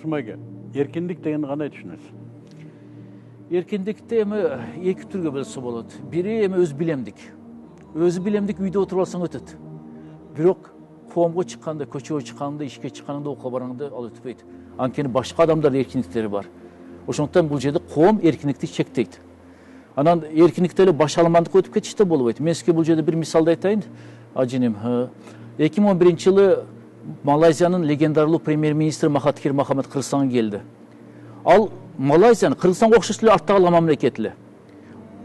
Турсунбай, эркиндик дегенди кандай түшүнөсүз? Эркиндикти эми эки түргө бөлсө болот. Бири эми өз билемдик. Өзү билемдик үйдө отуруп алсаң өтөт. Бирок коомго чыкканда, көчөгө чыкканда, ишке чыкканда, окууга барганда ал өтпөйт. Анткени башка адамдардын эркиндиктери бар. Ошондуктан бул жерде коом эркиндикти чектейт. Анан эркиндикти эле башаламандыкка өтүп кетиш да болбойт. Мен сизге бул жерде бир мисалды айтайын. Ажиним, 2011-жылы Малайзиянын легендарлуу премьер-министри Махатхир Мохаммед Кыргызстанга келди. Ал Малайзияны Кыргызстанга окшош эле артта калган мамлекет эле.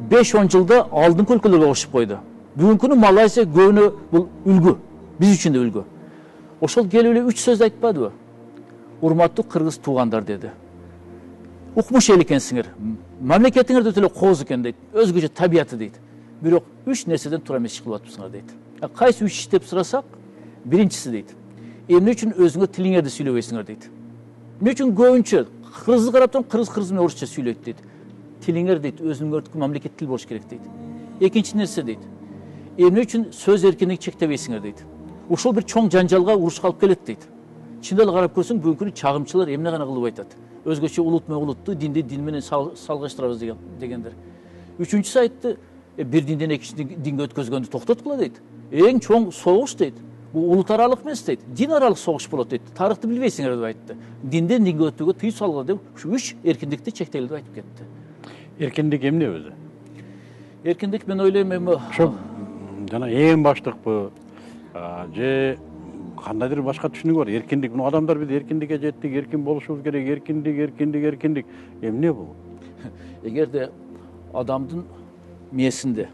5-10 жылда алдыңкы өлкөлөргө окшоп койду. Бүгүнкү күнү Малайзия көбүнө бул үлгү. Биз үчүн да үлгү. Ошол келип эле 3 сөз айтпадыбы? Урматтуу кыргыз туугандар деди. Укмуш эл экенсиңер. Мамлекетиңер да эле кооз экен дейт. Өзгөчө табияты дейт. Бирок 3 нерседен туура эмес иш кылып атпсыңар дейт. Кайсы 3 иш деп сурасак, биринчиси дейт. Эмне үчүн өзүңөр тилиңерди сүйлөбөйсүңөр дейт. Эмне үчүн көбүнчө кыргызды карап туруп кыргыз менен орусча сүйлөйт дейт. Тилиңер дейт, өзүңөрдүкү мамлекет тил болуш керек дейт. Экинчи нерсе дейт. Эмне үчүн сөз эркиндигин чектебейсиңер дейт. Ушул бир чоң жанжалга, урушка алып келет дейт. Чындап эле карап көрсөң, бүгүнкү күнү чагымчылар эмне гана кылып айтат. Өзгөчө улут менен улутту, динди дин менен салгыштырабыз дегендер. Үчүнчүсү айтты, бир динден экинчи динге өткөзгөндү токтоткула дейт. Эң чоң согуш дейт. Бул улут аралык эмес дейт. Дин аралык согуш болот дейт. Тарыхты билбейсиңер деп айтты. Динден динге өтүүгө тыюу салгыла деп ушу 3 эркиндикти чектейле деп айтып кетти. Эркиндик эмне өзү? Эркиндик мен ойлойм эми ошо жана эң баштыкпы же кандайдыр башка түшүнүгү бар? Эркиндик, мына адамдар биз эркиндикке жеттик, эркин болушубуз керек, эркиндик. Эмне бул? Эгерде адамдын мээсинде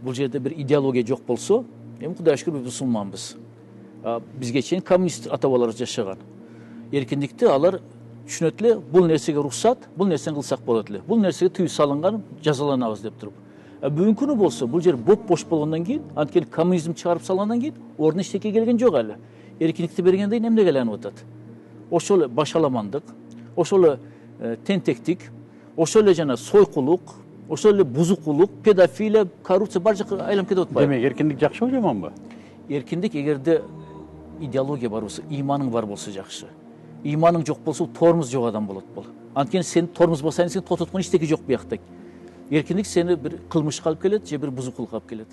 бул жерде бир идеология жок болсо, эми Кудайга шүкүр биз мусулманбыз. Бизге чейин коммунист ата-бабаларыбыз жашаган. Эркиндикти алар түшүнөт эле, бул нерсеге уруксат, бул нерсени кылсак болот эле. Бул нерсеге тыюу салынган, жазаланабыз деп туруп. Бүгүнкү күнү болсо, бул жер бош болгондон кийин, анткени коммунизм чыгарып салгандан кийин ордуна эчтеке келген жок эле. Эркиндикти бергенден кийин эмнеге айланып атат? Ошол эле башаламандык, ошол эле тентектик, ошол эле жана сойкулук, ошол эле бузукулук, педофилия, коррупция бар жака айланып кетип атпайбы? Демек эркиндик жакшыбы, жаманбы? Эркиндик эгерде идеология бар болсо, иманың бар болсо жакшы. Иманың жок болсо, тормуз жок адам болот бул. Анткени сен тормуз басайын, сен тототкон эчтеке жок биякта. Эркиндик сени бир кылмышка алып келет же бир бузукулукка алып келет.